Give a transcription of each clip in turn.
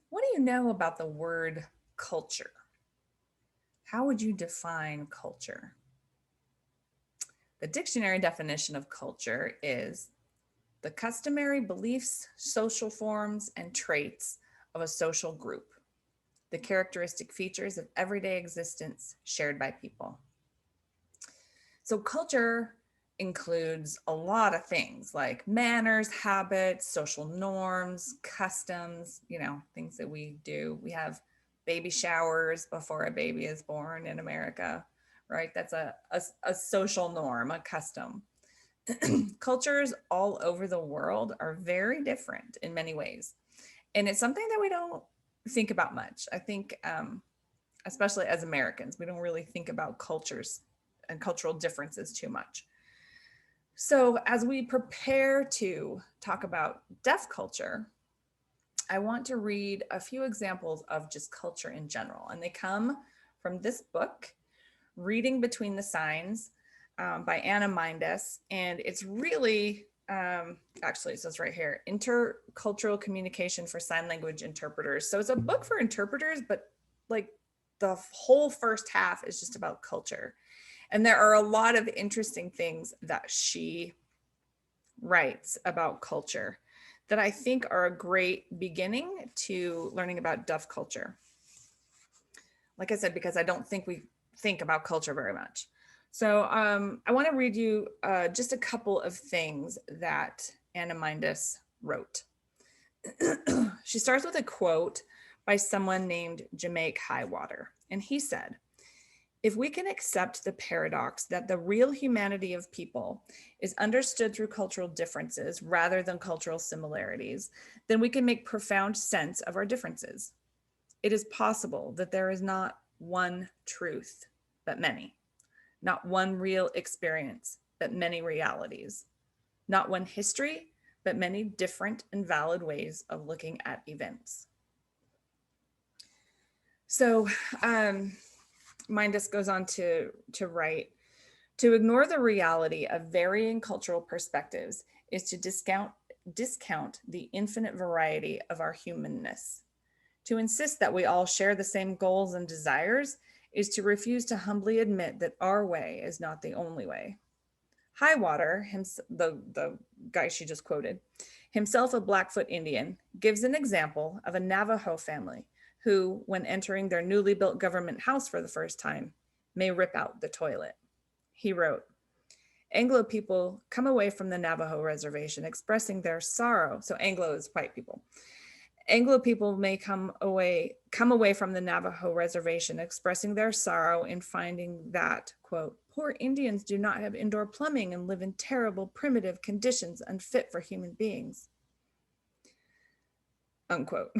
What do you know about the word culture? How would you define culture? The dictionary definition of culture is the customary beliefs, social forms, and traits of a social group, the characteristic features of everyday existence shared by people. So, culture includes a lot of things like manners, habits, social norms, customs, things that we do. We have baby showers before a baby is born in America, right? That's a social norm, a custom. Cultures all over the world are very different in many ways. And it's something that we don't think about much. I think, especially as Americans, we don't really think about cultures and cultural differences too much. So, as we prepare to talk about deaf culture, I want to read a few examples of just culture in general. And they come from this book, Reading Between the Signs by Anna Mindes. And it's really, actually, it says right here, Intercultural Communication for Sign Language Interpreters. So it's a book for interpreters, but like the whole first half is just about culture. And there are a lot of interesting things that she writes about culture that I think are a great beginning to learning about deaf culture. Like I said, because I don't think we think about culture very much. So I want to read you just a couple of things that Anna Mindus wrote. She starts with a quote by someone named Jamaica Highwater. And he said, if we can accept the paradox that the real humanity of people is understood through cultural differences rather than cultural similarities, then we can make profound sense of our differences. It is possible that there is not one truth, but many, not one real experience, but many realities, not one history, but many different and valid ways of looking at events. So, Mindus goes on to write, to ignore the reality of varying cultural perspectives is to discount the infinite variety of our humanness. To insist that we all share the same goals and desires is to refuse to humbly admit that our way is not the only way. Highwater, the guy she just quoted, himself a Blackfoot Indian, gives an example of a Navajo family who, when entering their newly built government house for the first time, may rip out the toilet. He wrote, Anglo people come away from the Navajo reservation expressing their sorrow. So Anglo is white people. Anglo people may come away from the Navajo reservation expressing their sorrow in finding that, quote, poor Indians do not have indoor plumbing and live in terrible primitive conditions unfit for human beings, unquote.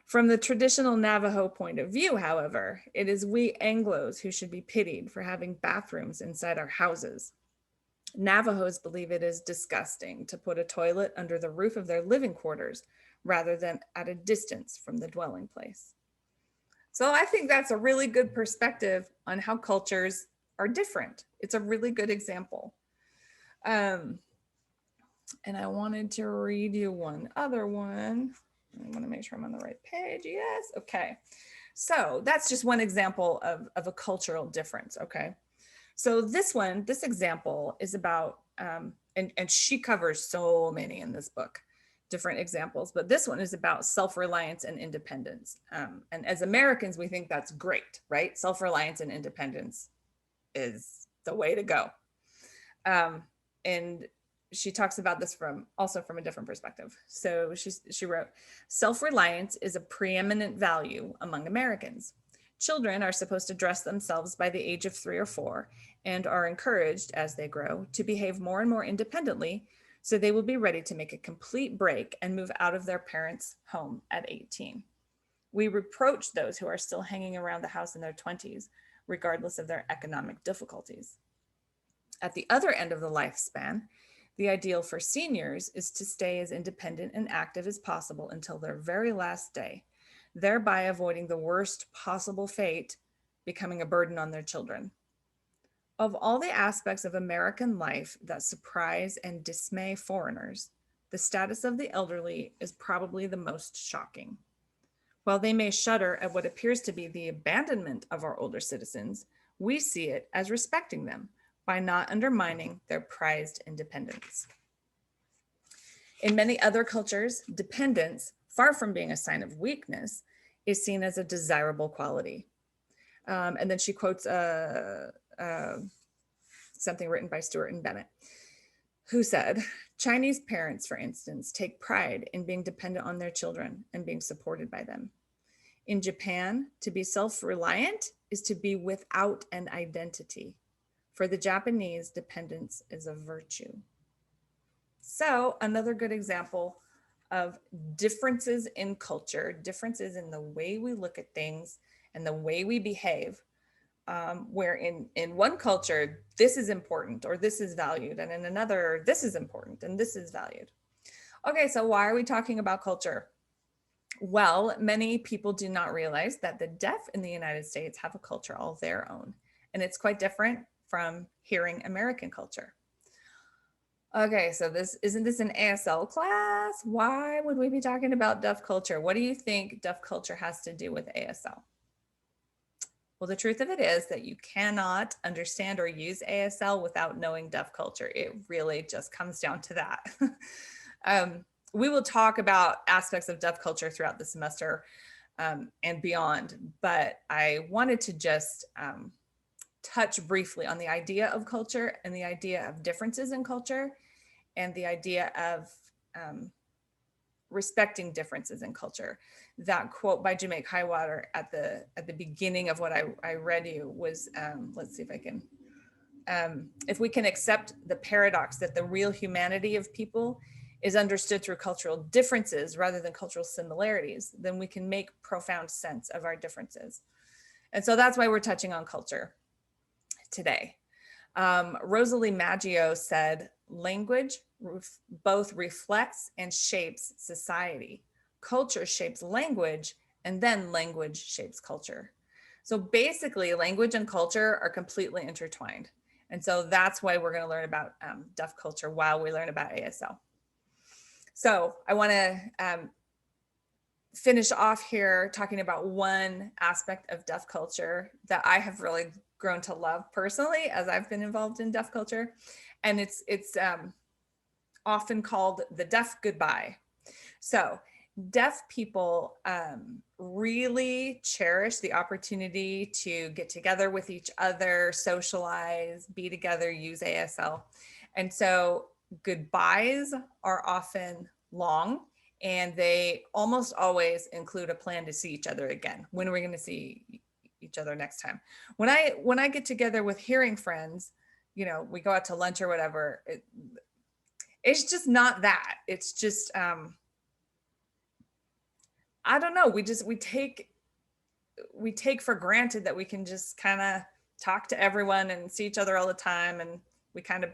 From the traditional Navajo point of view, however, it is we Anglos who should be pitied for having bathrooms inside our houses. Navajos believe it is disgusting to put a toilet under the roof of their living quarters rather than at a distance from the dwelling place. So I think that's a really good perspective on how cultures are different. It's a really good example. And I wanted to read you one other one. I want to make sure I'm on the right page. Yes. Okay. So that's just one example of a cultural difference. Okay. So this example is about, and she covers so many in this book, different examples, but this one is about self-reliance and independence. And as Americans, we think that's great, right? Self-reliance and independence is the way to go. And she talks about this from a different perspective. So she wrote, self-reliance is a preeminent value among Americans. Children are supposed to dress themselves by the age of 3 or 4 and are encouraged as they grow to behave more and more independently so they will be ready to make a complete break and move out of their parents' home at 18. We reproach those who are still hanging around the house in their 20s, regardless of their economic difficulties. At the other end of the lifespan, the ideal for seniors is to stay as independent and active as possible until their very last day, thereby avoiding the worst possible fate, becoming a burden on their children. Of all the aspects of American life that surprise and dismay foreigners, the status of the elderly is probably the most shocking. While they may shudder at what appears to be the abandonment of our older citizens, we see it as respecting them by not undermining their prized independence. In many other cultures, dependence, far from being a sign of weakness, is seen as a desirable quality. And then she quotes something written by Stewart and Bennett, who said, Chinese parents, for instance, take pride in being dependent on their children and being supported by them. In Japan, to be self-reliant is to be without an identity. For the Japanese, dependence is a virtue. So another good example of differences in culture, differences in the way we look at things and the way we behave, where in one culture, this is important or this is valued, and in another, this is important and this is valued. Okay, so why are we talking about culture? Well, many people do not realize that the deaf in the United States have a culture all their own, and it's quite different from hearing American culture. Okay, so isn't this an ASL class? Why would we be talking about deaf culture? What do you think deaf culture has to do with ASL? Well, the truth of it is that you cannot understand or use ASL without knowing deaf culture. It really just comes down to that. We will talk about aspects of deaf culture throughout the semester and beyond, but I wanted to just touch briefly on the idea of culture and the idea of differences in culture and the idea of respecting differences in culture. That quote by Jamaica Highwater at the beginning of what I read you was, let's see if I can, if we can accept the paradox that the real humanity of people is understood through cultural differences rather than cultural similarities, then we can make profound sense of our differences. And so that's why we're touching on culture today. Rosalie Maggio said, language both reflects and shapes society. Culture shapes language, and then language shapes culture. So basically, language and culture are completely intertwined. And so that's why we're going to learn about deaf culture while we learn about ASL. So I want to finish off here talking about one aspect of deaf culture that I have really grown to love personally as I've been involved in deaf culture. And it's often called the deaf goodbye. So deaf people really cherish the opportunity to get together with each other, socialize, be together, use ASL. And so goodbyes are often long, and they almost always include a plan to see each other again. When are we going to see each other next time? When I get together with hearing friends, you know, we go out to lunch or whatever, it's just not that. It's just I don't know. We take for granted that we can just kind of talk to everyone and see each other all the time, and we kind of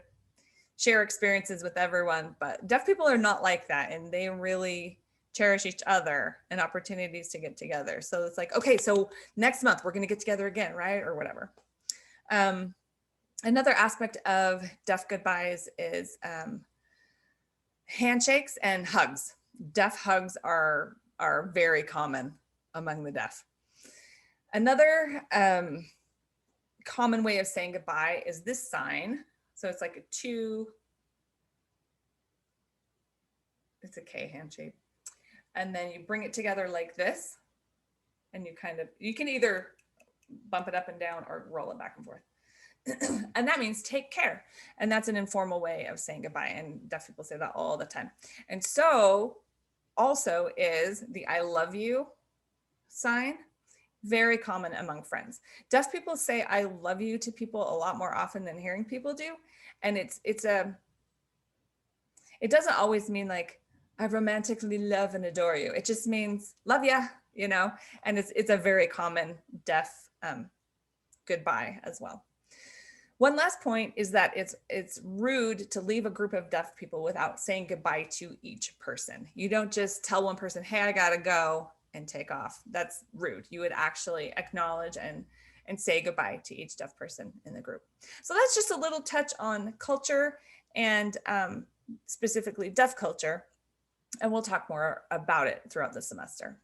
share experiences with everyone. But deaf people are not like that, and they really cherish each other and opportunities to get together. So it's like, okay, so next month we're going to get together again, right? Or whatever. Another aspect of deaf goodbyes is handshakes and hugs. Deaf hugs are very common among the deaf. Another common way of saying goodbye is this sign. So it's like it's a K handshake. And then you bring it together like this, and you can either bump it up and down or roll it back and forth. And that means take care. And that's an informal way of saying goodbye. And deaf people say that all the time. And so also is the I love you sign, very common among friends. Deaf people say I love you to people a lot more often than hearing people do. And it doesn't always mean like I romantically love and adore you. It just means love ya, you know, and it's a very common deaf goodbye as well. One last point is that it's rude to leave a group of deaf people without saying goodbye to each person. You don't just tell one person, hey, I gotta go, and take off. That's rude. You would actually acknowledge and say goodbye to each deaf person in the group. So that's just a little touch on culture and specifically deaf culture. And we'll talk more about it throughout the semester.